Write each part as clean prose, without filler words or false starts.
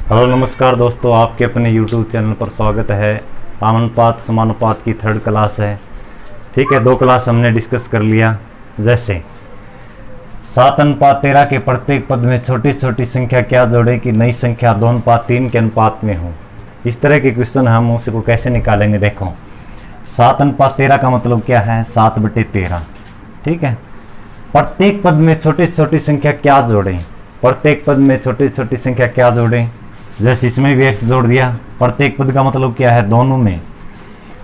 Hello नमस्कार दोस्तों, आपके अपने YouTube चैनल पर स्वागत है। आनुपात समानुपात की थर्ड क्लास है। ठीक है, 2 क्लास हमने डिस्कस कर लिया। जैसे 7:13 के प्रत्येक पद में छोटी छोटी संख्या क्या जोड़े कि नई संख्या 2:3 के अनुपात में हो। इस तरह के क्वेश्चन हम उसको कैसे निकालेंगे। देखो 7:13 का मतलब क्या है, 7/13। ठीक है, प्रत्येक पद में छोटी छोटी संख्या क्या जोड़ें, प्रत्येक पद में छोटी छोटी संख्या क्या जोड़ें। जैसे इसमें भी x जोड़ दिया। प्रत्येक पद का मतलब क्या है, दोनों में।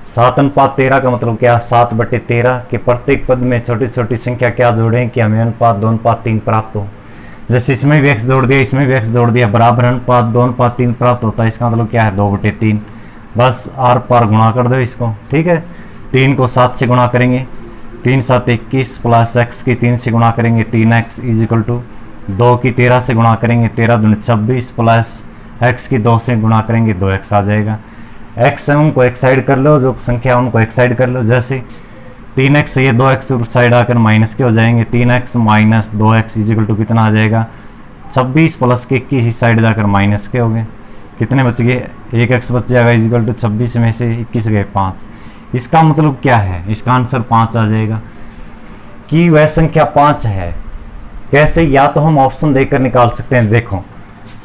7:13 का मतलब क्या है, 7/13 के प्रत्येक पद में छोटी छोटी संख्या क्या जोड़ें कि हमें अनुपात 2:3 प्राप्त हो। जैसे इसमें भी x जोड़ दिया, इसमें भी x जोड़ दिया, बराबर अनुपात 2:3 प्राप्त होता है। इसका मतलब क्या है, 2/3। बस आर पार गुणा कर दो इसको। ठीक है, 3 को 7 से गुणा करेंगे, 3 7 21 प्लस x की 3 से गुणा करेंगे 3x इजिकल टू 2 की 13 से गुणा करेंगे 13 दूनी 26 प्लस x की 2 से गुणा करेंगे 2x आ जाएगा। x है उनको एक साइड कर लो, जो संख्या उनको एक साइड कर लो। जैसे 3x ये 2x उस साइड आकर माइनस के हो जाएंगे, 3x minus 2x is equal to कितना आ जाएगा, 26 प्लस के 21 इस साइड जाकर माइनस के हो गए। कितने बच गए, 1x बच जाएगा इजिकल टू 26 में से 21 गए 5। इसका मतलब क्या है, इसका आंसर 5 आ जाएगा कि वह संख्या 5 है। कैसे, या तो हम ऑप्शन देकर निकाल सकते हैं। देखो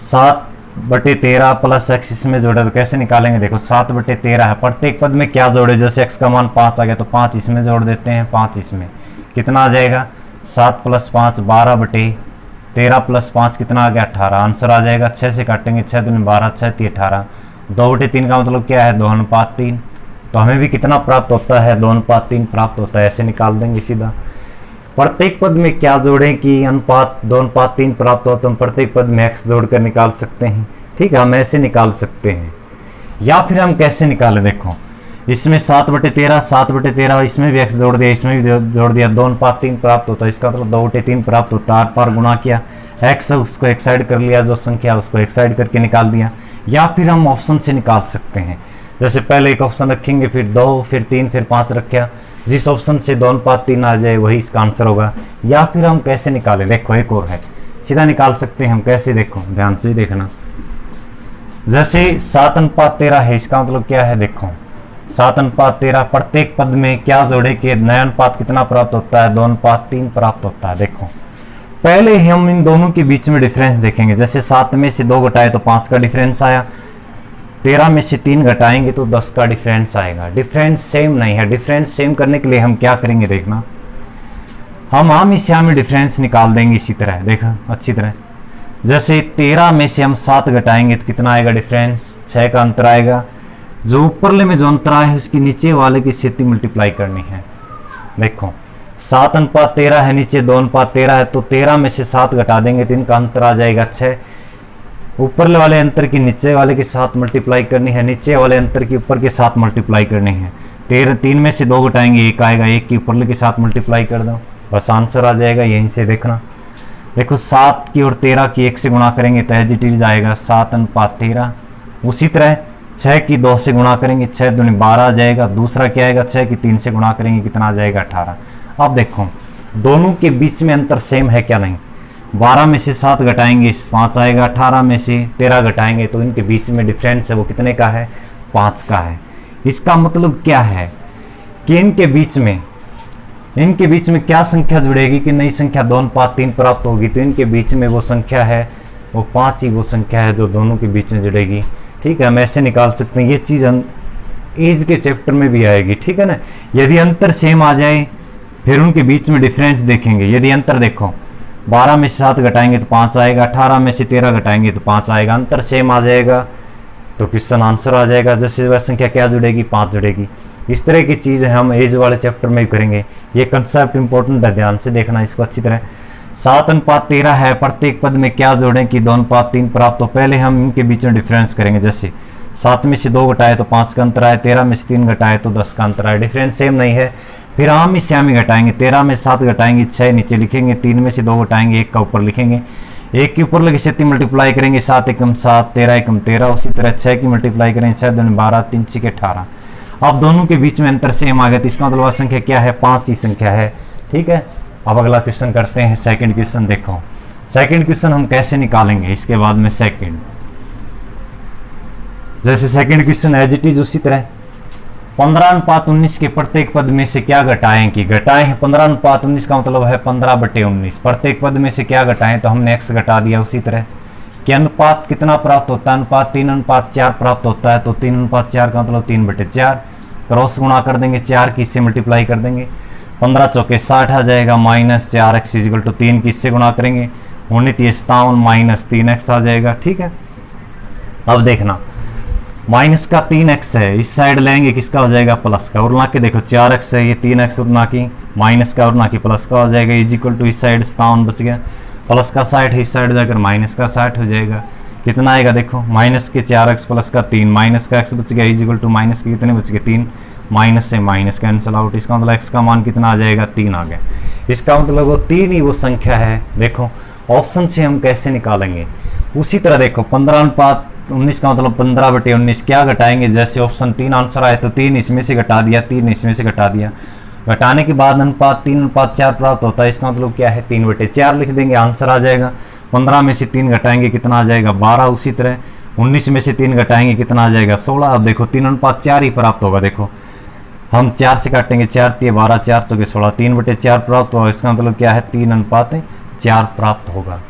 7/13 प्लस x इसमें जोड़े तो कैसे निकालेंगे। देखो 7/13 है, प्रत्येक पद में क्या जोड़े। जैसे x का मान 5 आ गया तो 5 इसमें जोड़ देते हैं, 5 इसमें, कितना आ जाएगा 7 + 5 12/13 प्लस 5 कितना आ गया 18। आंसर आ जाएगा 6 से काटेंगे, 6 दूनी 12 6 3 18। 2/3 का मतलब क्या है, 2:3। तो हमें भी कितना प्राप्त होता है, 2:3 प्राप्त होता है। ऐसे निकाल देंगे सीधा। प्रत्येक पद में क्या जोड़ें कि अनुपात 2:3 प्राप्त हो, तो हम प्रत्येक पद में x जोड़कर निकाल सकते हैं। ठीक है, हम ऐसे निकाल सकते हैं। या फिर हम कैसे निकालें, देखो इसमें 7/13 इसमें भी x जोड़ दिया, इसमें भी जोड़ दिया, 2:3 प्राप्त होता है। इसका मतलब 2/3 प्राप्त होता है। आर पार गुणा किया, x उसको एक साइड कर लिया, जो संख्या उसको एक साइड करके निकाल दिया। या फिर हम ऑप्शन से निकाल सकते हैं। जैसे पहले एक ऑप्शन रखेंगे, फिर 2, फिर 3, फिर 5 रखा, जिस ऑप्शन से 2:3 आ जाए वही इसका आंसर होगा। या फिर हम कैसे निकालें, देखो एक और है, सीधा निकाल सकते हैं हम। कैसे, देखो ध्यान से देखना। जैसे 7:13 है, इसका मतलब क्या है, देखो 7:13 प्रत्येक पद में क्या जोड़े कि नया अनुपात कितना प्राप्त होता है, 2:3 प्राप्त होता है। देखो पहले हम इन दोनों के बीच में डिफरेंस देखेंगे। जैसे 7 में से 2 घटाए तो 5 का डिफरेंस आया, 13 में से 3 घटाएंगे तो 10 का डिफरेंस आएगा। डिफरेंस सेम नहीं है। डिफरेंस सेम करने के लिए हम क्या करेंगे, देखना, हम आम हिस्सा में डिफरेंस निकाल देंगे इसी तरह। देखा अच्छी तरह, जैसे 13 में से हम 7 घटाएंगे तो कितना आएगा डिफरेंस, 6 का अंतर आएगा। जो ऊपरले में जो अंतर आया है उसकी नीचे वाले की से मल्टीप्लाई करनी है। देखो 7:13 है, नीचे 2:13 है, तो 13 में से 7 घटा देंगे तो इनका अंतर आ जाएगा 6। ऊपर वाले अंतर की नीचे वाले के साथ मल्टीप्लाई करनी है, नीचे वाले अंतर की ऊपर के साथ मल्टीप्लाई करनी है। 3 में से 2 घटाएंगे 1 आएगा, 1 की ऊपर के साथ मल्टीप्लाई कर दो, बस आंसर आ जाएगा। यहीं से देखना, देखो 7 की और 13 की 1 से गुणा करेंगे तो एज इट इज आएगा 7:13। उसी तरह 6 की 2 से गुणा करेंगे, 6 दूनी 12 आ जाएगा। दूसरा क्या आएगा, 6 की 3 से गुणा करेंगे कितना आ जाएगा 18। अब देखो दोनों के बीच में अंतर सेम है क्या, नहीं। 12 में से 7 घटाएंगे 5 आएगा, 18 में से 13 घटाएंगे तो इनके बीच में डिफरेंस है वो कितने का है, 5 का है। इसका मतलब क्या है कि इनके बीच में क्या संख्या जुड़ेगी कि नई संख्या 2:3 प्राप्त होगी। तो इनके बीच में वो संख्या है वो 5 ही वो संख्या है जो दोनों के बीच में जुड़ेगी। ठीक है, हम ऐसे निकाल सकते हैं। ये चीज़ हम एज के चैप्टर में भी आएगी। ठीक है ना। यदि अंतर सेम आ जाए फिर उनके बीच में डिफरेंस देखेंगे। यदि अंतर देखो 12 में से 7 घटाएंगे तो 5 आएगा, 18 में से 13 घटाएंगे तो 5 आएगा, अंतर सेम आ जाएगा तो क्वेश्चन आंसर आ जाएगा। जैसे वह संख्या क्या जुड़ेगी, 5 जुड़ेगी। इस तरह की चीज़ें हम एज वाले चैप्टर में भी करेंगे। ये कंसेप्ट इंपॉर्टेंट है, ध्यान से देखना इसको अच्छी तरह। 7:13 है, प्रत्येक पद में क्या जोड़ें कि 2:3 प्राप्त हो। पहले हम इनके बीच में डिफरेंस करेंगे। जैसे 7 में से 2 घटाए तो 5 का अंतर आए, 13 में से 3 घटाए तो 10 का अंतर आए। डिफरेंस सेम नहीं है, फिर आम ही श्यामी घटाएंगे। 13 में 7 घटाएंगे 6 नीचे लिखेंगे, 3 में से 2 घटाएंगे 1 का ऊपर लिखेंगे, 1 के ऊपर लगे 7 मल्टीप्लाई करेंगे, 7 एकम 7, 13 एकम 13। उसी तरह 6 की मल्टीप्लाई करेंगे, 6 दूनी 12, 3 6 के 18। अब दोनों के बीच में अंतर सेम आ गया तो इसका मतलब संख्या क्या है, 5 ही संख्या है। ठीक है, अब अगला क्वेश्चन करते हैं। सेकंड क्वेश्चन देखो, सेकंड क्वेश्चन हम कैसे निकालेंगे इसके बाद में। सेकंड जैसे second question as it is उसी तरह 15:19 के प्रत्येक पद में से क्या घटाएं कि घटाएं है 15:19 का मतलब है 15/19, प्रत्येक पद में से क्या घटाएं तो हमने x घटा दिया। उसी तरह कि अनुपात कितना प्राप्त होता है, अनुपात 3:4 प्राप्त होता है, तो 3:4 का मतलब 3/4, क्रॉस गुणा कर देंगे 4 की इससे मल्टीप्लाई कर देंगे, 15 चौके 60 आ जाएगा, -4x = 3 की इससे गुणा करेंगे 59 -3x आ जाएगा। ठीक है, अब देखना माइनस का 3x है, इस साइड लेंगे किसका हो जाएगा प्लस का, और ना के देखो 4x है, ये 3x और ना कि माइनस का और ना कि प्लस का हो जाएगा, = इस साइड 57 बच गया, प्लस का 60 है, इस साइड जाकर माइनस का 60 हो जाएगा। कितना आएगा देखो, माइनस के 4x प्लस का 3 माइनस का x बच गया, = माइनस के कितने बच गए 3, माइनस से माइनस कैंसिल आउट, इसका मतलब x का मान कितना आ जाएगा 3 आ गया। इसका मतलब वो 3 ही वो संख्या है। देखो ऑप्शन से हम कैसे निकालेंगे, उसी तरह देखो 15:19 का मतलब 15/19 क्या घटाएंगे, जैसे ऑप्शन 3 आंसर आए तो 3 इसमें से घटा दिया, 3 इसमें से घटा दिया, घटाने के बाद अनुपात 3:4 प्राप्त होता है, इसका मतलब क्या है 3/4 लिख देंगे, आंसर आ जाएगा। 15 में से 3 घटाएंगे कितना आ जाएगा 12, उसी तरह 19 में से 3 घटाएंगे कितना आ जाएगा 16। अब देखो 3:4 ही प्राप्त होगा, देखो हम 4 से काटेंगे 4 × 12 4 × 16 3/4 प्राप्त होगा, इसका मतलब क्या है 3:4 प्राप्त होगा,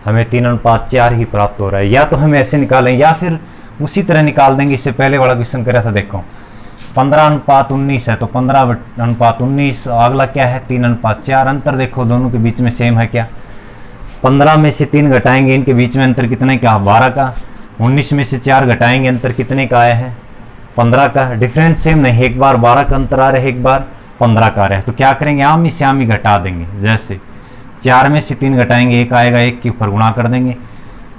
हमें 3:4 ही प्राप्त हो रहा है। या तो हम ऐसे निकालें या फिर उसी तरह निकाल देंगे, इससे पहले वाला क्वेश्चन करा था देखो 15:19 है तो 15:19, अगला क्या है 3:4, अंतर देखो दोनों के बीच में सेम है क्या, 15 में से 3 घटाएंगे इनके बीच में अंतर कितने का 12 का, 19 में से 4 घटाएंगे अंतर कितने का आया है 15 का, डिफरेंस सेम नहीं, एक बार 12 का अंतर आ रहा है, एक बार 15 का आ रहा है, तो क्या करेंगे आमी से आमी घटा देंगे, जैसे 4 में से 3 घटाएंगे 1 आएगा, 1 के ऊपर गुणा कर देंगे।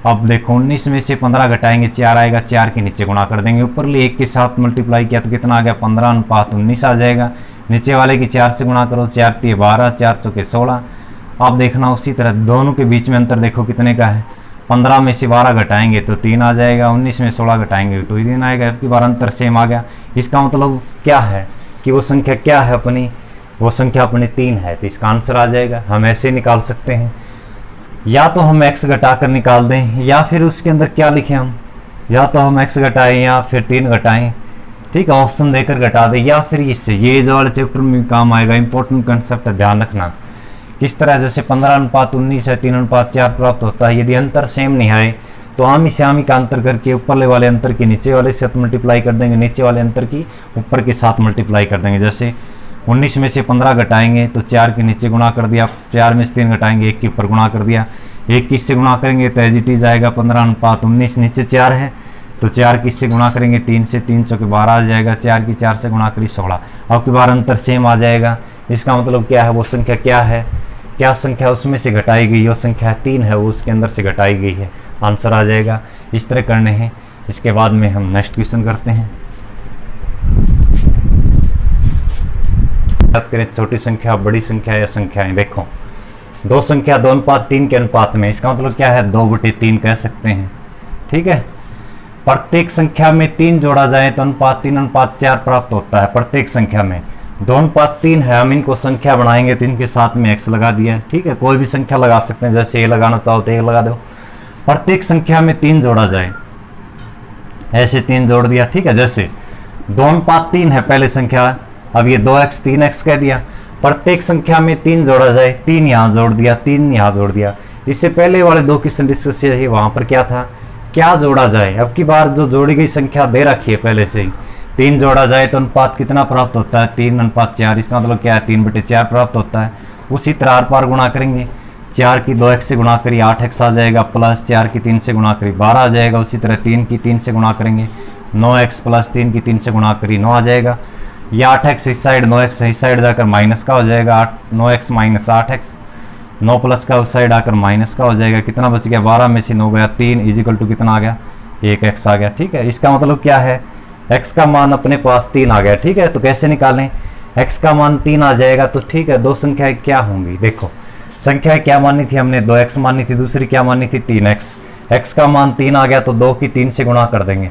अब देखो 19 में से 15 घटाएंगे 4 आएगा, 4 के नीचे गुणा कर देंगे, ऊपर ले 1 के साथ मल्टीप्लाई किया तो कितना आ गया 15:19 आ जाएगा, नीचे वाले की 4 से गुणा करो, 4 × 12 4 × 16। अब देखना उसी तरह दोनों के बीच में अंतर देखो कितने का है, 15 में से 12 घटाएंगे तो 3 आ जाएगा, 19 में 16 घटाएंगे तो 3 आएगा, अब की बार अंतर सेम आ गया। इसका मतलब क्या है कि वो संख्या क्या है अपनी, वो संख्या अपनी 3 है, तो इसका आंसर आ जाएगा। हम ऐसे निकाल सकते हैं, या तो हम x घटाकर निकाल दें या फिर उसके अंदर क्या लिखें हम, या तो हम x घटाएं या फिर 3 घटाएं, ठीक है, ऑप्शन देकर घटा दें, या फिर इससे ये जो वाले चैप्टर में काम आएगा, इंपॉर्टेंट कंसेप्ट है ध्यान रखना। किस तरह, जैसे 15:19 है 3:4 प्राप्त होता है, यदि अंतर सेम नहीं आए तो आमी से आमी का अंतर करके ऊपर वाले अंतर की नीचे वाले से मल्टीप्लाई कर देंगे, नीचे वाले अंतर की ऊपर के साथ मल्टीप्लाई कर देंगे। जैसे 19 में से 15 घटाएंगे तो 4 के नीचे गुणा कर दिया, 4 में से 3 घटाएंगे 1 के ऊपर गुणा कर दिया, 1 की इससे गुणा करेंगे तो एज इट इज आएगा 15:19, नीचे 4 है तो 4 की इससे गुणा करेंगे 3 से, 3 × 12 आ जाएगा, 4 की 4 से गुणा करी 16। अब की बार अंतर सेम आ जाएगा, इसका मतलब क्या है, वो संख्या क्या है, क्या संख्या उसमें से घटाई गई, वो संख्या 3 है, वो उसके अंदर से घटाई गई है, आंसर आ जाएगा। इस तरह करने हैं। इसके बाद में हम नेक्स्ट क्वेश्चन करते हैं। बात करें छोटी संख्या बड़ी संख्या या संख्याएं, देखो दो संख्या 2:3 के अनुपात में, इसका मतलब क्या है 2/3 कह सकते हैं, ठीक है। प्रत्येक संख्या में 3 जोड़ा जाए तो अनुपात 3:4 प्राप्त होता है। प्रत्येक संख्या में 2:3 है, हम इनको संख्या बनाएंगे तो इनके साथ में x लगा दिया, ठीक है, कोई भी संख्या लगा सकते हैं, जैसे ये लगाना चाहो तो 1 लगा दो। प्रत्येक संख्या में 3 जोड़ा जाए, ऐसे 3 जोड़ दिया, ठीक है, जैसे 2:3 है पहले संख्या, अब ये 2x 3x कह दिया। प्रत्येक संख्या में 3 जोड़ा जाए, 3 यहाँ जोड़ दिया, 3 यहाँ जोड़ दिया। इससे पहले वाले 2 क्वेश्चन डिस्कस किए, वहाँ पर क्या था, क्या जोड़ा जाए। अब की बार जो जोड़ी गई संख्या दे रखी है पहले से ही, 3 जोड़ा जाए तो अनुपात कितना प्राप्त होता है 3:4, इसका मतलब क्या है 3/4 प्राप्त होता है। उसी तरह आर पार गुणा करेंगे, 4 की 2x से गुणा करी 8x आ जाएगा, प्लस 4 की 3 से गुणा करी 12 आ जाएगा। उसी तरह 3 की 3 से गुणा करेंगे 9x, प्लस 3 की 3 से गुणा करी 9 आ जाएगा। ये 8x इस साइड, 9x इस साइड जाकर माइनस का हो जाएगा, 9x - 8x, 9 प्लस का उस साइड आकर माइनस का हो जाएगा। कितना बच गया, 12 में से 9 गया 3, = कितना आ गया 1x आ गया, ठीक है। इसका मतलब क्या है, x का मान अपने पास 3 आ गया, ठीक है। तो कैसे निकालें, x का मान 3 आ जाएगा तो ठीक है, दो संख्याएं क्या होंगी, देखो संख्या क्या मानी थी हमने, 2x मानी थी, दूसरी क्या मानी थी 3x। x का मान 3 आ गया तो 2 की 3 से गुणा कर देंगे,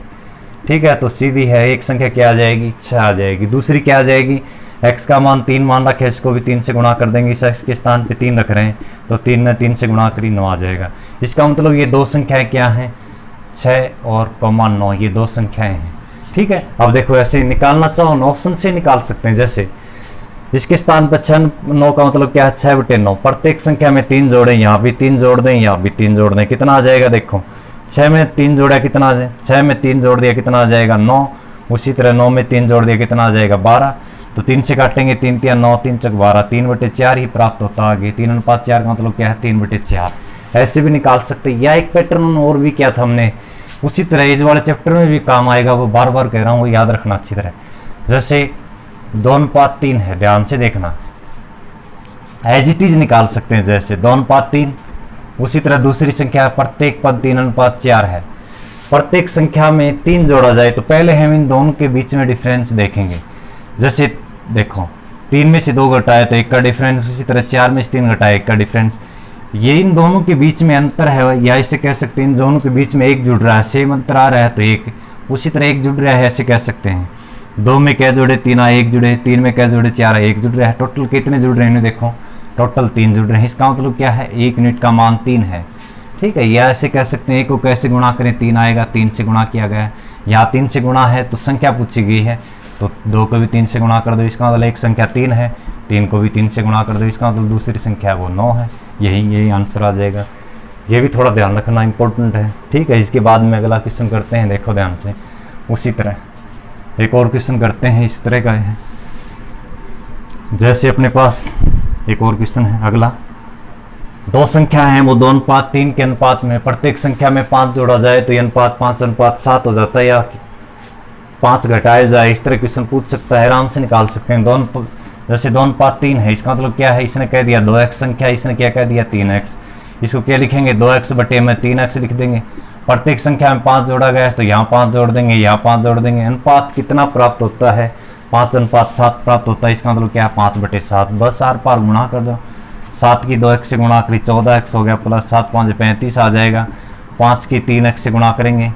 ठीक है, तो सीधी है, एक संख्या क्या आ जाएगी 6 आ जाएगी, दूसरी क्या आ जाएगी, x का मान 3 मान रखे, इसको भी 3 से गुणा कर देंगे, इस x के स्थान पे 3 रख रहे हैं तो 3 ने 3 से गुणा करी 9 आ जाएगा। इसका मतलब ये दो संख्याएं क्या हैं 6 और 9 ये 2 संख्याएं हैं। ठीक है, अब देखो ऐसे निकालना चाहो ना ऑप्शन से निकाल सकते हैं। जैसे इसके स्थान पर 6 9 का मतलब क्या है 6/9। प्रत्येक संख्या में 3 जोड़े, यहाँ भी 3 जोड़ दें, यहाँ भी 3 जोड़ दें, कितना आ जाएगा देखो 6 में 3 जोड़ा कितना आ जाए, 6 में 3 जोड़ दिया कितना आ जाएगा 9। उसी तरह 9 में 3 जोड़ दिया कितना आ जाएगा 12। तो 3 से काटेंगे 3 3 9 3 चक 12, 3/4 ही प्राप्त होता है आगे। 3:4 का मतलब क्या है 3/4। ऐसे भी निकाल सकते हैं। या एक पैटर्न और भी क्या था हमने, उसी तरह एज वाले चैप्टर में भी काम आएगा, वो बार बार कह रहा हूँ, वो याद रखना अच्छी तरह। जैसे 2:3 है, ध्यान से देखना, एज इट इज निकाल सकते हैं। जैसे 2:3, उसी तरह दूसरी संख्या प्रत्येक पद 3:4 है। प्रत्येक संख्या में 3 जोड़ा जाए तो पहले हम इन दोनों के बीच में डिफरेंस देखेंगे। जैसे देखो 3 में से 2 घटाए तो 1 का डिफरेंस, उसी तरह 4 में से 3 घटाए 1 का डिफरेंस। ये इन दोनों के बीच में अंतर है, या इसे कह सकते हैं इन दोनों के बीच में 1 जुड़ रहा है, सेम अंतर आ रहा है तो 1, उसी तरह 1 जुड़ रहा है, ऐसे कह सकते हैं। 2 में क्या जुड़े 3 आए 1 जुड़े, 3 में क्या जुड़े 4 आए 1 जुड़ रहा है। टोटल कितने जुड़ रहे हैं देखो, टोटल 3 जुड़ रहे हैं। इसका मतलब क्या है 1 यूनिट का मान 3 है। ठीक है, या ऐसे कह सकते हैं 1 को कैसे गुणा करें, 3 आएगा, 3 से गुणा किया गया है। यहाँ 3 से गुणा है तो संख्या पूछी गई है, तो 2 को भी 3 से गुणा कर दो, इसका मतलब एक संख्या 3 है। 3 को भी 3 से गुणा कर दो, इसका मतलब दूसरी संख्या वो 9 है। यही आंसर आ जाएगा। ये भी थोड़ा ध्यान रखना इंपॉर्टेंट है। ठीक है, इसके बाद में अगला क्वेश्चन करते हैं, देखो ध्यान से। उसी तरह एक और क्वेश्चन करते हैं, इस तरह का है। जैसे अपने पास एक और क्वेश्चन है अगला, 2 संख्या है वो 2:3 के अनुपात में, प्रत्येक संख्या में 5 जोड़ा जाए तो ये अनुपात 5:7 हो जाता है, या 5 घटाया जाए, इस तरह क्वेश्चन पूछ सकता है। आराम से निकाल सकते हैं। जैसे 2:3 है, इसका मतलब क्या है, इसने कह दिया 2x संख्या, इसने क्या कह दिया 3x। इसको क्या लिखेंगे 2x बटे में 3x लिख देंगे। प्रत्येक संख्या में 5 जोड़ा गया है तो यहाँ 5 जोड़ देंगे, यहाँ 5 जोड़ देंगे। अनुपात कितना प्राप्त होता है 5:7 प्राप्त होता है। इसका मतलब क्या है 5/7। बस आर पार गुणा कर दो, 7 की 2x से गुणा करी 14x हो गया, प्लस 7 5 35 आ जाएगा। 5 की 3x से गुणा करेंगे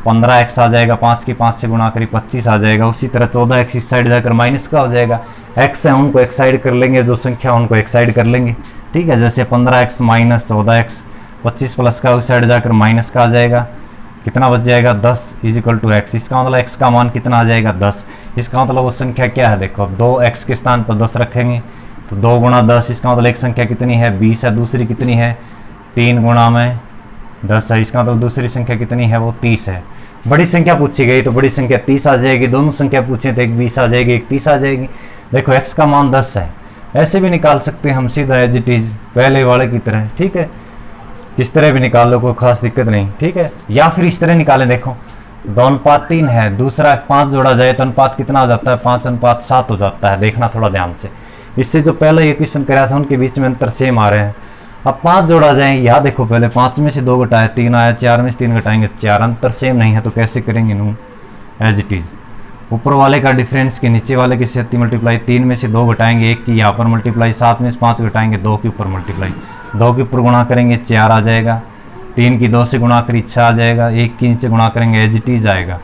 15x आ जाएगा, 5 की 5 से गुणा करी 25 आ जाएगा। उसी तरह 14x इस साइड जाकर माइनस का हो जाएगा, x है उनको एक साइड कर लेंगे, जो संख्या उनको एक साइड कर लेंगे। ठीक है, जैसे 15x माइनस 14x, 25 प्लस का उस साइड जाकर माइनस का आ जाएगा, कितना बच जाएगा 10 = x। इसका मतलब x का मान कितना आ जाएगा 10। इसका मतलब वो संख्या क्या है देखो, 2x के स्थान पर 10 रखेंगे तो 2 × 10, इसका मतलब एक संख्या कितनी है 20 है, दूसरी कितनी है 3 × 10 है। इसका मतलब दूसरी संख्या कितनी है वो 30 है। बड़ी संख्या पूछी गई तो बड़ी संख्या 30 आ जाएगी, दोनों संख्या पूछे तो एक 20 आ जाएगी, एक 30 आ जाएगी। देखो x का मान 10 है, ऐसे भी निकाल सकते हैं हम सीधा एज इट इज पहले वाले की तरह। ठीक है, इस तरह भी निकाल लो, कोई खास दिक्कत नहीं। ठीक है, या फिर इस तरह निकालें, देखो 2:3 है, दूसरा 5 जोड़ा जाए तो अनुपात कितना हो जाता है 5:7 हो जाता है। देखना थोड़ा ध्यान से, इससे जो पहले ये क्वेश्चन कराया था उनके बीच में अंतर सेम आ रहे हैं। अब 5 जोड़ा जाए, या देखो पहले 5 में से 2 घटाए 3 आया, 4 में से 3 घटाएंगे 4, अंतर सेम नहीं है तो कैसे करेंगे नून एज इट इज़। ऊपर वाले का डिफरेंस के नीचे वाले की से मल्टीप्लाई, 3 में से 2 घटाएंगे 1 की यहाँ पर मल्टीप्लाई, 7 में से 5 घटाएंगे 2 के ऊपर मल्टीप्लाई, 2 के ऊपर गुणा करेंगे 4 आ जाएगा, 3 की 2 से गुणा करी 6 आ जाएगा, 1 के नीचे गुणा करेंगे एज इट इज आएगा।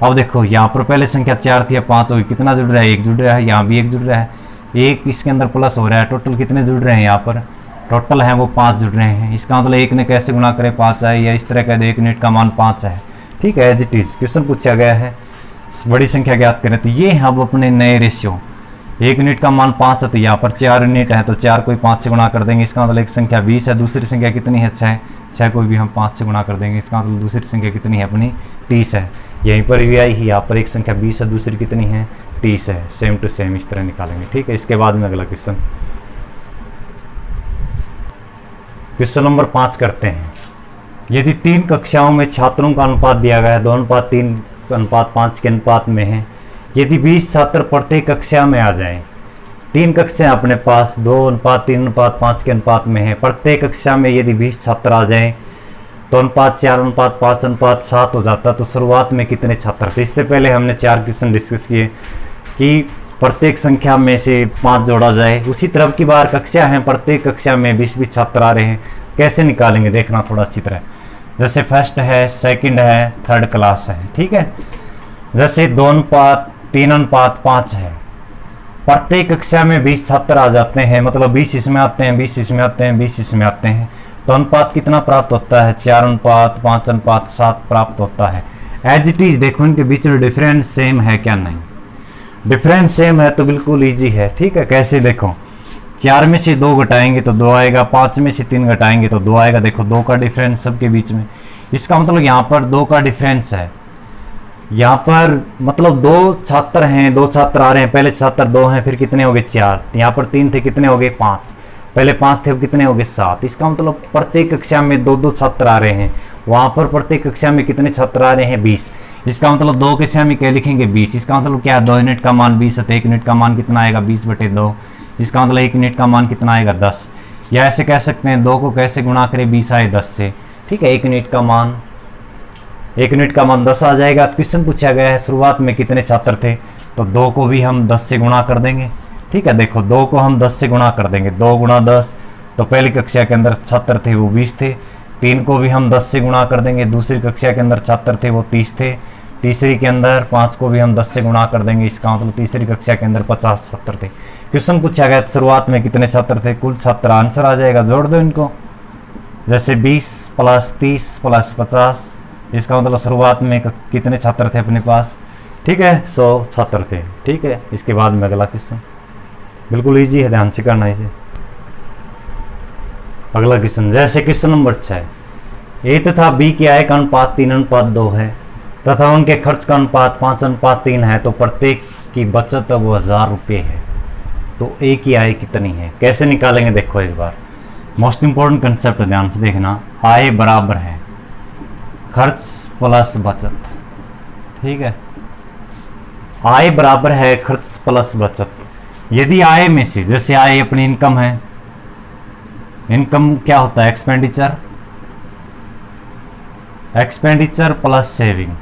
अब देखो यहाँ पर पहले संख्या 4 थी, 5 होगी, कितना जुड़ रहा है 1 जुड़ रहा है, यहाँ भी 1 जुड़ रहा है, 1 इसके अंदर प्लस हो रहा है। टोटल कितने जुड़ रहे हैं यहाँ पर, टोटल है वो 5 जुड़ रहे हैं। इसका मतलब 1 ने कैसे गुणा करे 5 आए, या इस तरह कह दे 1 यूनिट का मान 5 है। ठीक है, एज इट इज क्वेश्चन पूछा गया है बड़ी संख्या ज्ञात करें, तो ये हम अपने नए रेशियो 1 यूनिट का मान 5 है तो यहाँ पर 4 यूनिट है तो 4 को 5 से गुणा कर देंगे। इसका मतलब एक संख्या 20 है, दूसरी संख्या कितनी है 6, 6 को भी हम 5 से गुणा कर देंगे। इसका मतलब दूसरी संख्या कितनी है अपनी 30 है। यहीं पर भी आई ही, यहाँ पर एक संख्या 20 है, दूसरी कितनी है 30 है। सेम टू सेम इस तरह निकालेंगे। ठीक है, इसके बाद में अगला क्वेश्चन, क्वेश्चन नंबर 5 करते हैं। यदि 3 कक्षाओं में छात्रों का अनुपात दिया गया है 2:3:5 के अनुपात में है, यदि 20 छात्र प्रत्येक कक्षा में आ जाएं, 3 कक्षाएं अपने पास 2:3:5 के अनुपात में है, प्रत्येक कक्षा में यदि 20 छात्र आ जाएं तो अनुपात 4:5:7 हो जाता। तो शुरुआत में कितने छात्र थे। इससे पहले हमने 4 क्वेश्चन डिस्कस किए कि प्रत्येक संख्या में से 5 जोड़ा जाए। उसी तरह की बार कक्षा हैं, प्रत्येक कक्षा में 20-20 छात्र आ रहे हैं, कैसे निकालेंगे देखना थोड़ा अच्छी तरह। जैसे फर्स्ट है, सेकंड है, थर्ड क्लास है। ठीक है, जैसे 2:3:5 है, प्रत्येक कक्षा में 20 छात्र आ जाते हैं, मतलब 20 इसमें आते हैं, 20 इसमें आते हैं, 20 इसमें आते हैं। तो अनुपात कितना प्राप्त होता है, 4:5:7 प्राप्त होता है। एज इट इज देखो इनके बीच में डिफरेंस सेम है क्या, नहीं। डिफरेंस सेम है तो बिल्कुल इजी है, ठीक है। कैसे देखो, 4 में से 2 घटाएंगे तो 2 आएगा, 5 में से 3 घटाएंगे तो 2 आएगा। देखो 2 का डिफरेंस सबके बीच में, इसका मतलब यहाँ पर 2 का डिफरेंस है। यहाँ पर मतलब 2 छात्र हैं, 2 छात्र आ रहे हैं, पहले छात्र 2 हैं, फिर कितने हो गए 4, यहाँ पर 3 थे, कितने हो गए 5, पहले 5 थे, अब कितने हो गए 7। इसका मतलब प्रत्येक कक्षा में 2-2 छात्र आ रहे हैं। वहाँ पर प्रत्येक कक्षा में कितने छात्र आ रहे हैं, 20। इसका मतलब 2 कक्षा में क्या लिखेंगे, 20। इसका मतलब क्या है, 2 यूनिट का मान 20 है तो 1 यूनिट का मान कितना आएगा, 20/2। इसका मतलब 1 यूनिट का मान कितना आएगा, 10। या ऐसे कह सकते हैं 2 को कैसे गुणा करें, 20 आए 10 से, ठीक है। 1 यूनिट का मान 10 आ जाएगा। क्वेश्चन पूछा गया है शुरुआत में कितने छात्र थे, तो 2 को भी हम 10 से गुणा कर देंगे, ठीक है। देखो 2 को हम 10 से गुणा कर देंगे, 2 × 10, तो पहली कक्षा के अंदर छात्र थे वो 20 थे। 3 को भी हम 10 से गुणा कर देंगे, दूसरी कक्षा के अंदर छात्र थे वो 30 थे। तीसरी के अंदर 5 को भी हम 10 से गुणा कर देंगे, इसका मतलब तीसरी कक्षा के अंदर 50 छात्र थे। क्वेश्चन पूछा गया शुरुआत में कितने छात्र थे, कुल छात्र, आंसर आ जाएगा, जोड़ दो इनको। जैसे 20 + 30 + 50, इसका मतलब शुरुआत में कितने छात्र थे अपने पास, ठीक है, 100 छात्र थे, ठीक है। इसके बाद में अगला क्वेश्चन बिल्कुल इजी है, ध्यान से करना इसे। अगला क्वेश्चन जैसे क्वेश्चन नंबर 6, ए तथा बी की आय का अनुपात 3:2 है तथा उनके खर्च का अनुपात 5:3 है, तो प्रत्येक की बचत वो 1000 रुपये है, तो ए की आय कितनी है। कैसे निकालेंगे देखो एक बार, मोस्ट इंपॉर्टेंट कंसेप्ट ध्यान से देखना। आय बराबर है खर्च प्लस बचत, ठीक है। आय बराबर है खर्च प्लस बचत। यदि आय में से, जैसे आय अपनी इनकम है, इनकम क्या होता है, एक्सपेंडिचर प्लस सेविंग,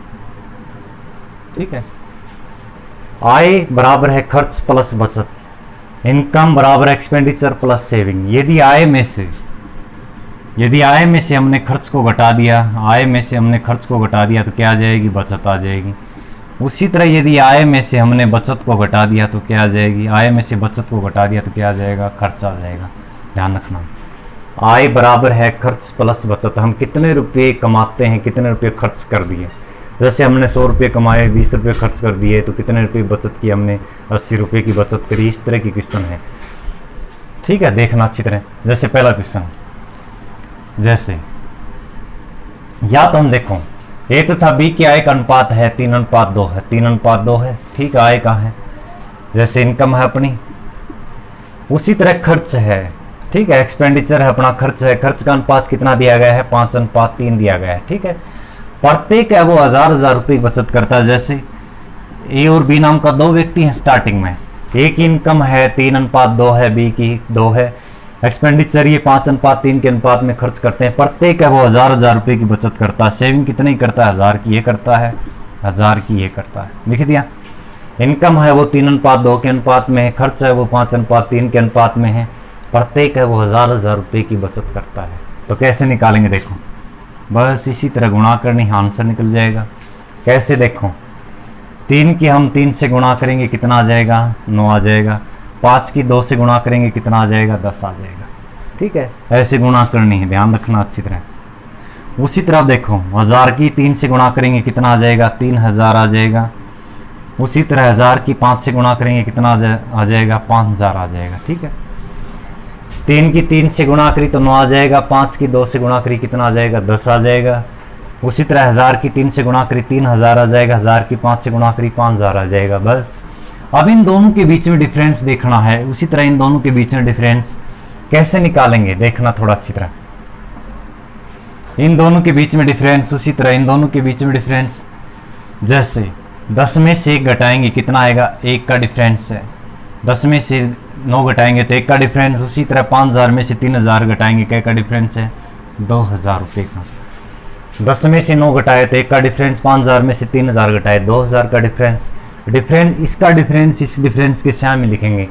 ठीक है। आय बराबर है खर्च प्लस बचत, इनकम बराबर एक्सपेंडिचर प्लस सेविंग। यदि आय में से हमने खर्च को घटा दिया, तो क्या आ जाएगी, बचत आ जाएगी। उसी तरह यदि आय में से हमने बचत को घटा दिया तो क्या आ जाएगी, क्या आ जाएगा, खर्च आ जाएगा। ध्यान रखना, आय बराबर है खर्च प्लस बचत। हम कितने रुपये कमाते हैं, कितने रुपये खर्च कर दिए। जैसे हमने 100 रुपये कमाए, 20 रुपये खर्च कर दिए, तो कितने रुपये बचत की हमने, 80 रुपये की बचत करी। इस तरह की क्वेश्चन है, ठीक है, देखना अच्छी तरह। जैसे पहला क्वेश्चन, जैसे या तो हम देखो ए तथा बी की आय का अनुपात है 3:2 है, ठीक है। आय का है, जैसे इनकम है अपनी, उसी तरह खर्च है, ठीक है, एक्सपेंडिचर है अपना, खर्च है। खर्च का अनुपात कितना दिया गया है, 5:3 दिया गया है, ठीक है। प्रत्येक है वो 1000 रुपये की बचत करता है। जैसे ए और बी नाम का 2 व्यक्ति हैं स्टार्टिंग में, ए की इनकम है 3:2 है, बी की 2 है। एक्सपेंडिचर ये 5:3 के अनुपात में खर्च करते हैं। प्रत्येक है वो 1000 रुपये की बचत करता है। सेविंग कितनी करता है, 1000 की ये करता है, 1000 की ये करता है, लिख दिया। इनकम है वो 3:2 के अनुपात में है, खर्च है वो 5:3 के अनुपात में है। प्रत्येक है वो 1000 रुपये की बचत करता है। तो कैसे निकालेंगे देखो, बस इसी तरह गुणा करनी, आंसर निकल जाएगा। कैसे देखो, 3 की हम 3 से गुणा करेंगे, कितना आ जाएगा, 9 आ जाएगा। 5 की 2 से गुणा करेंगे, कितना आ जाएगा, 10 आ जाएगा, ठीक है। ऐसे गुणा करनी है, ध्यान रखना अच्छी तरह। उसी तरह देखो 1000 की 3 से गुणा करेंगे, कितना आ जाएगा, 3000 आ जाएगा। उसी तरह 1000 की 5 से गुणा करेंगे, कितना आ जाएगा, 5000 आ जाएगा, ठीक है। 3 की 3 से गुणा करी तो 9 आ जाएगा। 5 की 2 से गुणा करी, कितना आ जाएगा, 10 आ जाएगा। उसी तरह 1000 की 3 से गुणा करी 3000 आ जाएगा। 1000 की 5 से गुणा करी 5000 आ जाएगा। बस अब इन दोनों के बीच में डिफरेंस देखना है। उसी तरह इन दोनों के बीच में डिफरेंस कैसे निकालेंगे देखना थोड़ा अच्छी तरह। इन दोनों के बीच में डिफरेंस, उसी तरह इन दोनों के बीच में डिफरेंस, जैसे 10 में से 1 घटाएंगे, कितना आएगा, 1 का डिफरेंस है। 10 में से 9 घटाएंगे तो 1 का डिफरेंस। उसी तरह 5000 में से 3000 घटाएंगे, क्या का डिफरेंस है, 2000 रुपये का। 10 में से 9 घटाए तो 1 का डिफरेंस, 5000 में से 3000 घटाए 2000 का डिफरेंस। इसका डिफरेंस इस डिफरेंस के सामने लिखेंगे।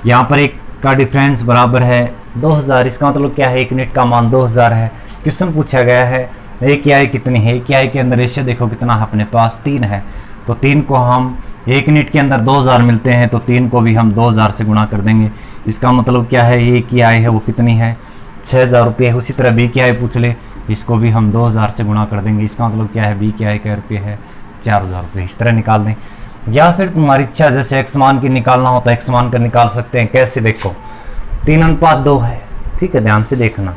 यहाँ पर 1 का डिफरेंस बराबर है 2000। इसका मतलब क्या है, 1 यूनिट का मान 2000 है। क्वेश्चन पूछा गया है ए की आय कितनी है। ए की आय के अंदर रेशियो देखो कितना है, अपने पास 3 है। तो 3 को हम 1 यूनिट के अंदर 2000 मिलते हैं, तो 3 को भी हम 2000 से गुणा कर देंगे। इसका मतलब क्या है, ए की आय है वो कितनी है, 6000 रुपये है। उसी तरह बी की आई पूछ ले, इसको भी हम 2000 से गुणा कर देंगे। इसका मतलब क्या है, बी की आई का रुपये है 4000 रुपये। इस तरह निकाल दें। या फिर तुम्हारी इच्छा, जैसे एक्स मान की निकालना हो तो एक्स मान कर निकाल सकते हैं। कैसे, देखो 3:2 है, ठीक है, ध्यान से देखना।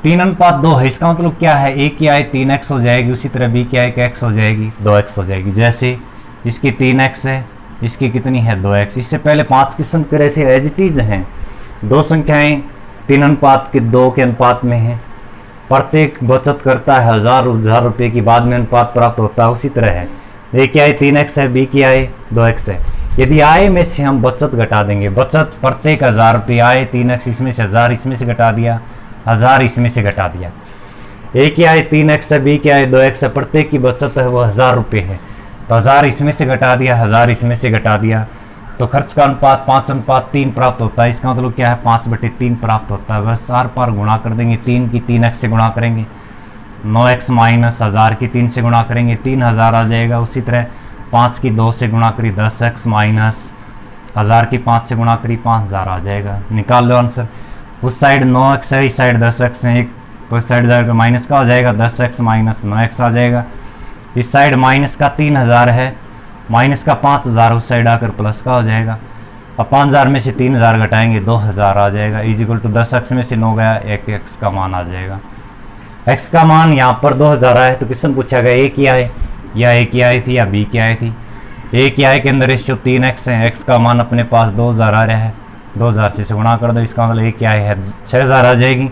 3:2 है, इसका मतलब क्या है, ए की आई 3x हो जाएगी, उसी तरह बी की आई का x हो जाएगी 2x हो जाएगी। जैसे इसकी 3x है, इसकी कितनी है 2x। इससे पहले 5 किस्म करे थे, एज इट इज हैं। दो संख्याएं 3:2 के अनुपात में हैं, प्रत्येक बचत करता है 1000 रुपये की, बाद में अनुपात प्राप्त होता है। उसी तरह है, ए की आई 3x है, बी की आई 2x है। यदि आय में से हम बचत घटा देंगे, बचत प्रत्येक 1000 रुपये, आय 3x, इसमें से 1000 इसमें से घटा दिया, 1000 इसमें से घटा दिया। ए की आय 3x है, बी की आय 2x है, प्रत्येक की बचत है वो 1000 रुपये है, तो 1000 इसमें से घटा दिया, 1000 इसमें से घटा दिया, तो खर्च का अनुपात 5:3 प्राप्त होता है। इसका मतलब क्या है, 5/3 प्राप्त होता है। बस आर पार गुणा कर देंगे, 3 की 3x से गुणा करेंगे, 9x माइनस 1000 की 3 से गुणा करेंगे, 3000 आ जाएगा। उसी तरह 5 की 2 से गुणा करी 10x माइनस 1000 की 5 से गुणा करी 5000 आ जाएगा। निकाल लो आंसर। उस साइड 9x है, इस साइड 10x है, एक तो इस साइड जाकर माइनस का हो जाएगा, 10x माइनस 9x आ जाएगा। इस साइड माइनस का 3000 है, माइनस का 5000 उस साइड आकर प्लस का हो जाएगा। अब 5000 में से 3000 घटाएंगे, 2000 आ जाएगा। इजिकल टू 10x में से 9 गया, एक x का मान आ जाएगा। x का मान यहाँ पर 2000 आया, तो क्वेश्चन पूछा गया ए की आय, या ए की आय थी या बी की आय थी। ए की आय के अंदर रेशियो 3x है, x का मान अपने पास 2000 आ रहा है, 2000 से गुणा कर दो, इसका मतलब ए की आय है 6000 आ जाएगी।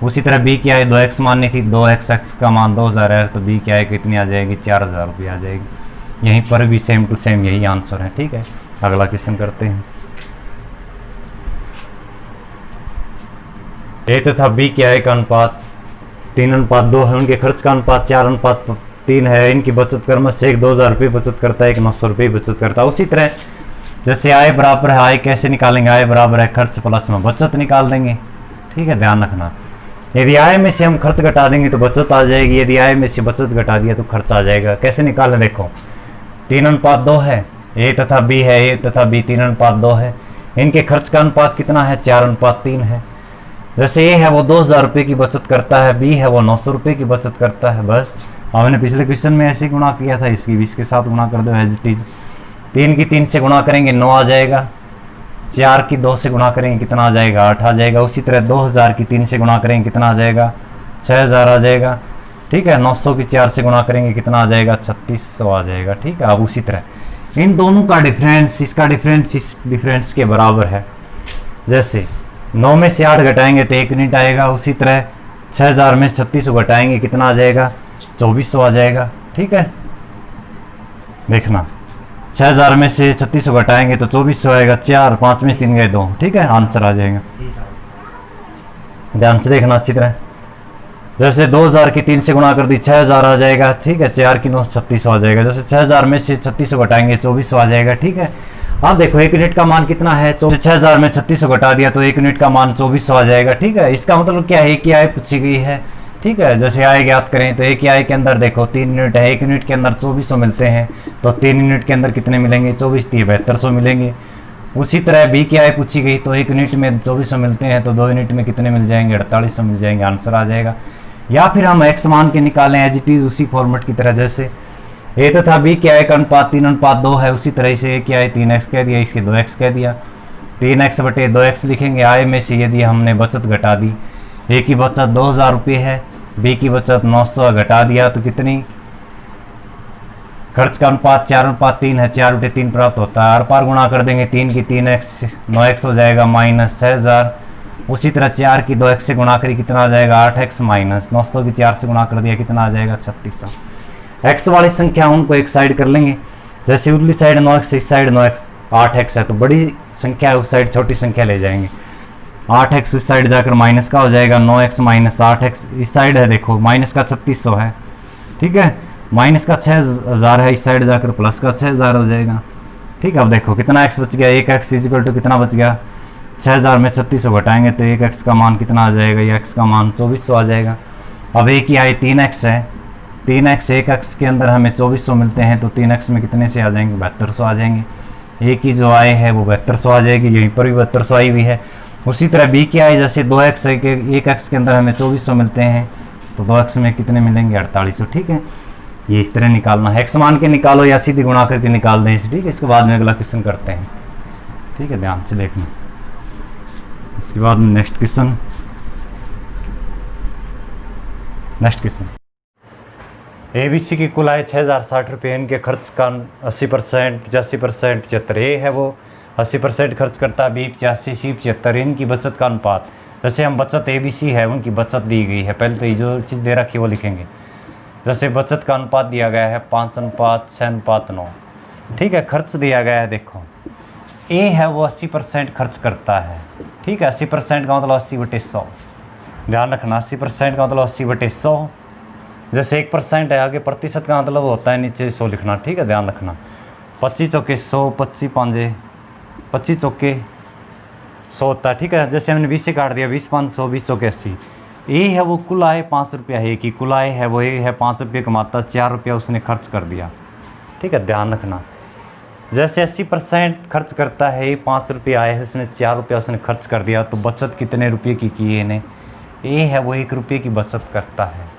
उसी तरह बी की आय 2x माननी थी, 2x, x का मान 2000 है, तो बी की आय कितनी आ जाएगी, 4000 रुपये आ जाएगी। यहीं पर भी सेम टू सेम यही आंसर है, ठीक है। अगला क्वेश्चन करते हैं। ए तथा बी की आय का अनुपात 3:2 है, उनके खर्च का अनुपात 4:3 है। इनकी बचत क्रम से एक 2000 रुपये बचत करता है, एक 900 रुपये बचत करता है। उसी तरह जैसे आय बराबर है, आय कैसे निकालेंगे, आय बराबर है खर्च प्लस में बचत निकाल देंगे, ठीक है, ध्यान रखना। यदि आय में से हम खर्च घटा देंगे तो बचत आ जाएगी, यदि आय में से बचत घटा दिया तो खर्च आ जाएगा। कैसे निकालें, देखो 3:2 है, ए तथा बी है, ए तथा बी 3:2 है, इनके खर्च का अनुपात कितना है, 4:3 है। जैसे ए है वो 2000 रुपये की बचत करता है, बी है वो 900 रुपये की बचत करता है। बस हमने पिछले क्वेश्चन में ऐसे गुणा किया था, इसकी भी इसके साथ गुणा कर दो एज इट इज। 3 की 3 से गुणा करेंगे 9 आ जाएगा, 4 की 2 से गुणा करेंगे कितना आ जाएगा, 8 आ जाएगा। उसी तरह 2000 की 3 से गुणा करेंगे कितना आ जाएगा, 6000 आ जाएगा, ठीक है। 900 की 4 से गुणा करेंगे कितना आ जाएगा, 3600 आ जाएगा, ठीक है। अब उसी तरह इन दोनों का डिफरेंस, इसका डिफरेंस इस डिफरेंस के बराबर है। जैसे 9 में से 8 घटाएंगे तो 1 यूनिट आएगा। उसी तरह 6000 में 3600 घटाएंगे कितना आ जाएगा, 2400 आ जाएगा, ठीक है। देखना 6000 में से 3600 घटाएंगे तो 2400 आएगा, 4, 5 में 3 गए 2, ठीक है, आंसर आ जाएगा। ध्यान से देखना अच्छी तरह। जैसे 2000 की 3 से गुणा कर दी 6000 आ जाएगा, ठीक है। 4 की 9 3600 आ जाएगा। जैसे 6000 में से 3600 घटाएंगे 2400 आ जाएगा, ठीक है। अब देखो 1 यूनिट का मान कितना है, 6000 में 3600 घटा दिया तो 1 यूनिट का मान 2400 आ जाएगा, ठीक है। इसका मतलब क्या है, एक ही आय पूछी गई है, ठीक है। जैसे आय ज्ञात करें तो एक ही आय के अंदर देखो 3 यूनिट है, 1 यूनिट के अंदर 2400 मिलते हैं, तो 3 यूनिट के अंदर कितने मिलेंगे, 24 7200 मिलेंगे। उसी तरह बी की आय पूछी गई तो 1 यूनिट में 2400 मिलते हैं, तो 2 यूनिट में कितने मिल जाएंगे, 4800 मिल जाएंगे, आंसर आ जाएगा। या फिर हम एक्स मान के निकालें एज इट इज उसी फॉर्मेट की तरह, जैसे ए तथा बी की आय का अनुपात 3:2 है, उसी तरह से ए की आय 3x कह दिया, इसके 2x कह दिया, 3x/2x लिखेंगे। आय में से यदि हमने बचत घटा दी, ए की बचत 2000 रुपये है, बी की बचत 900 घटा दिया तो कितनी, खर्च का अनुपात 4:3 है, 4/3 प्राप्त होता है। आर पार गुणा कर देंगे, 3 की 3x 9x हो जाएगा माइनस 6000। उसी तरह 4 की 2x से गुणा करी कितना आ जाएगा, 8x माइनस 900 की 4 से गुणा कर दिया कितना आ जाएगा, 3600। एक्स वाली संख्या उनको एक साइड कर लेंगे, जैसे उर्ली साइड 9x, इस साइड 9x, 8x है तो बड़ी संख्या है, उस साइड छोटी संख्या ले जाएंगे। 8x उस साइड जाकर माइनस का हो जाएगा, 9x माइनस 8x इस साइड है, देखो माइनस का 3600 है, ठीक है। माइनस का 6000 है, इस साइड जाकर प्लस का 6000 हो जाएगा, ठीक है। अब देखो कितना x बच गया, 1x इक्वल टू कितना बच गया, 6000 में 3600 घटाएंगे तो 1x का मान कितना आ जाएगा, ये x का मान 2400 आ जाएगा। अब ए की आय 3x है, 3x 1x के अंदर हमें 2400 मिलते हैं, तो 3x में कितने से आ जाएंगे, 7200 आ जाएंगे। ए की जो आय है वो 7200 आ जाएगी, यहीं पर भी 7200 आई हुई है। उसी तरह बी की आय जैसे 2x है कि 1x के अंदर हमें 2400 मिलते हैं, तो 2x में कितने मिलेंगे 4800। ठीक है, ये इस तरह निकालना है, x मान के निकालो या सीधी गुणा करके निकाल दें। ठीक है, इसके बाद में अगला क्वेश्चन करते हैं। ठीक है, ध्यान से देखना। इसके बाद में नेक्स्ट क्वेश्चन ABC की कुल आय 6060 रुपये, इनके खर्च का 80%, 85%, 75। ए है वो 80% खर्च करता है, बी 85, सी 75। इनकी बचत का अनुपात, जैसे हम बचत ABC है उनकी बचत दी गई है, पहले तो ये जो चीज़ दे रखी है वो लिखेंगे। जैसे बचत का अनुपात दिया गया है 5:6:9। ठीक है, खर्च दिया गया है, देखो ए है वो 80% खर्च करता है। ठीक है, 80% का मतलब 80/100, ध्यान रखना 80% का मतलब 80/100। जैसे 1% है, आगे प्रतिशत का मतलब होता है नीचे 100 लिखना। ठीक है, ध्यान रखना। 25 चौके 100, 25 पाँजे 25 चौके 100 होता है। ठीक है, जैसे हमने 20 से काट दिया, 20 5 100, 20 चौके 80। ए है वो कुल आय 5 रुपया है कि कुल आय है वो ए है 5 रुपये कमाता, 4 रुपया उसने खर्च कर दिया। ठीक है, ध्यान रखना। जैसे 80% खर्च करता है, 5 रुपये आए हैं, उसने 4 रुपया उसने खर्च कर दिया, तो बचत कितने रुपये की है इन्हें? ए है वो 1 रुपये की बचत करता है।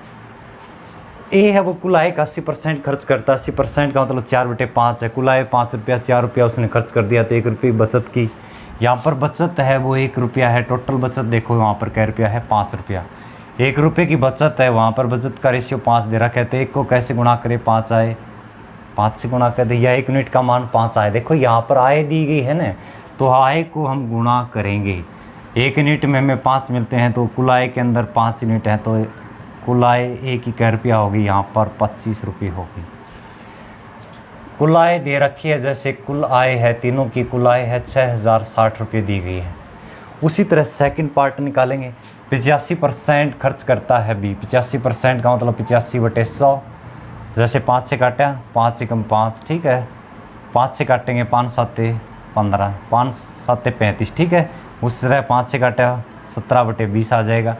ए है वो कुल आय का 80% खर्च करता है, 80% का मतलब 4/5 है। कुल आय 5 रुपया, 4 रुपया उसने खर्च कर दिया, तो 1 रुपये की बचत की। यहाँ पर बचत है वो 1 रुपया है, टोटल बचत देखो वहाँ पर क्या रुपया है 5 रुपया। 1 रुपये की बचत है, वहाँ पर बचत का रेशियो 5 दे रखा है, तो 1 को कैसे गुणा करें? 5 आए, 5 से गुणा कर दे, या 1 यूनिट का मान 5 आए। देखो यहाँ पर आय दी गई है ना, तो आय को हम गुणा करेंगे। 1 यूनिट में हमें 5 मिलते हैं, तो कुल आय के अंदर 5 यूनिट है, तो कुल आय 1 की क्या रुपया होगी? यहाँ पर 25 रुपये होगी। कुल आय दे रखी है, जैसे कुल आय है तीनों की कुल आय है 6060 रुपये दी गई है। उसी तरह सेकंड पार्ट निकालेंगे। 85% खर्च करता है बी। 85% का मतलब 85/100। जैसे 5 से काटा, 5 से कम 5। ठीक है, 5 से काटेंगे 5 7 15, 5 7 35। ठीक है, उसी तरह 5 से काटा 17/20 आ जाएगा।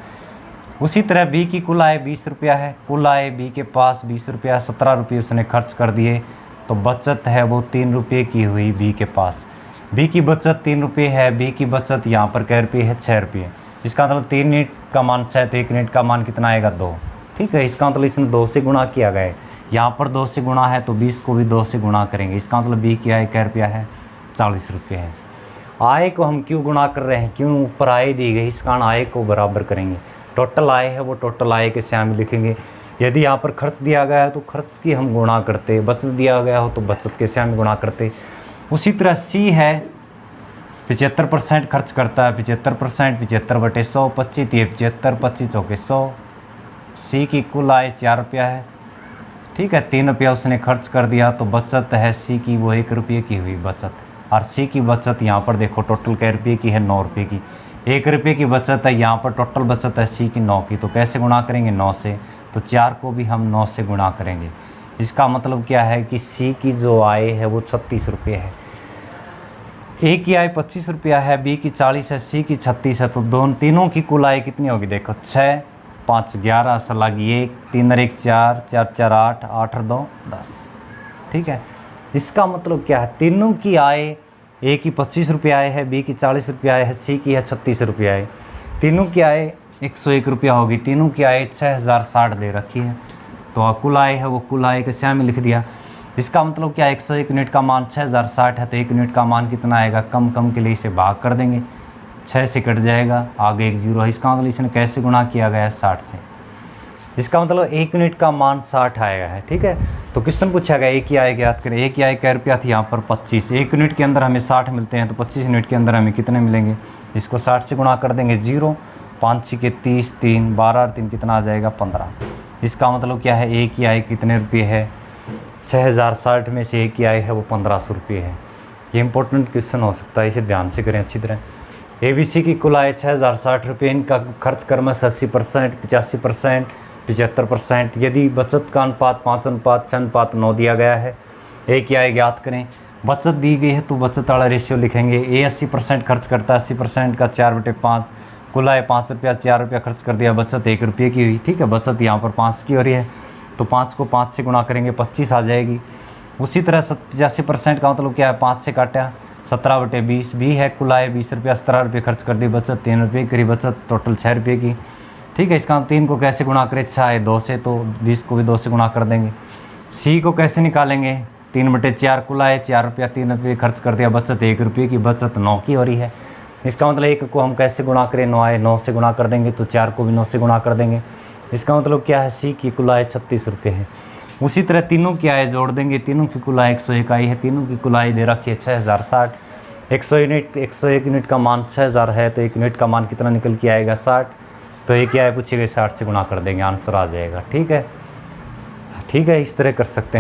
उसी तरह बी की कुल आय 20 रुपया है। कुल आय बी के पास 20 रुपया, 17 रुपये उसने खर्च कर दिए, तो बचत है वो 3 रुपये की हुई बी के पास। बी की बचत 3 रुपये है, बी की बचत यहाँ पर क्या रुपये है? 6 रुपये। इसका मतलब 3 यूनिट का मान 6, तो 1 यूनिट का मान कितना आएगा? 2। ठीक है, इसका मतलब इसने 2 से गुणा किया गया है। यहाँ पर 2 से गुणा है, तो 20 को भी 2 से गुणा करेंगे। इसका मतलब बी की आय क्या रुपया है? 40 रुपये है। आय को हम क्यों गुणा कर रहे हैं? क्यों? ऊपर आय दी गई, इस कारण आय को बराबर करेंगे। टोटल आय है वो टोटल आय के सामने लिखेंगे। यदि यहाँ पर खर्च दिया गया है तो खर्च की हम गुणा करते, बचत दिया गया हो तो बचत के सामने गुणा करते। उसी तरह सी है 75% खर्च करता है। 75%, 75/100, 25 3 75, 25 चौके 100। सी की कुल आय 4 रुपया है। ठीक है, 3 रुपया उसने खर्च कर दिया, तो बचत है सी की वो 1 रुपये की हुई बचत। और सी की बचत यहाँ पर देखो टोटल कै रुपये की है? 9 रुपये की। 1 रुपये की बचत है, यहाँ पर टोटल बचत है सी की 9 की, तो कैसे गुणा करेंगे? 9 से। तो 4 को भी हम 9 से गुणा करेंगे। इसका मतलब क्या है कि सी की जो आय है वो 36 रुपये है। ए की आय 25 रुपया है, बी की 40 है, सी की 36 है, तो तीनों की कुल आय कितनी होगी? देखो 6 5 11 सलागी 1 3 और 1 4 4 4 8 8 और 2 10। ठीक है, इसका मतलब क्या है? तीनों की आय, ए की 25 रुपये आय है, बी की 40 रुपये आय है, सी की है 36 रुपये आय। तीनों की आय 101 रुपया होगी। तीनों की आय 6060 दे रखी है, तो कुल आय है वो कुल आय के सामने लिख दिया। इसका मतलब क्या? 101 यूनिट का मान 6060 है, तो 1 यूनिट का मान कितना आएगा? कम के लिए इसे भाग कर देंगे, 6 से कट जाएगा, आगे 1 0 है। इसका मतलब इसने कैसे गुणा किया गया है? 60 से। इसका मतलब 1 यूनिट का मान 60 आएगा है। ठीक है, तो क्वेश्चन पूछा गया ए की आय ज्ञात करें। ए की आय क्या रुपया थी? यहाँ पर 25। 1 यूनिट के अंदर हमें 60 मिलते हैं, तो 25 यूनिट के अंदर हमें कितने मिलेंगे? इसको 60 से गुणा कर देंगे, 0 5 6 के 30 3 12 और 3 कितना आ जाएगा? 15। इसका मतलब क्या है? ए की आय कितने रुपये है? 6060 में से ए की आय है वो 1500 रुपये है। ये इंपॉर्टेंट क्वेश्चन हो सकता है, इसे ध्यान से करें अच्छी तरह। ABC की कुल आय 6060 रुपये, इनका खर्च कर्म 80%, 85%, 75%। यदि बचत का अनुपात 5:6:9 दिया गया है। ए की आय ज्ञात करें। बचत दी गई है तो बचत वाला रेशियो लिखेंगे। ए 80% खर्च करता है, 80% का 4/5। कुल आय 5 रुपया, 4 रुपया खर्च कर दिया, बचत 1 रुपये की हुई। ठीक है, बचत यहाँ पर 5 की हो रही है, तो 5 को 5 से गुणा करेंगे, 25 आ जाएगी। उसी तरह 85% का मतलब क्या है? 5 से काटा 17/20 भी है कुल आय 20 रुपया, 17 रुपये खर्च कर दी, बचत 3 रुपये करी बचत, टोटल 6 रुपये की। ठीक है, इसका 3 को कैसे गुणा करें, 6 है 2 से, तो 20 को भी 2 से गुणा कर देंगे। सी को कैसे निकालेंगे, 3/4 कुल आय 4 रुपया, 3 रुपये खर्च कर दिया, बचत 1 रुपये की, बचत 9 की हो रही है। इसका मतलब 1 को हम कैसे गुणा करें, 9 आए 9 से गुणा कर देंगे, तो 4 को भी 9 से गुणा कर देंगे। इसका मतलब क्या है, सी की कुल आय 36 रुपये है। उसी तरह तीनों की आय जोड़ देंगे, तीनों की कुल आय 101 आई है, तीनों की कुल आय दे रखी है 6060। 101 यूनिट का मान 6000 है, तो 1 यूनिट का मान कितना निकल के आएगा 60। तो ये क्या है पूछेगा, 60 से गुणा कर देंगे, आंसर आ जाएगा। ठीक है, ठीक है, इस तरह कर सकते हैं।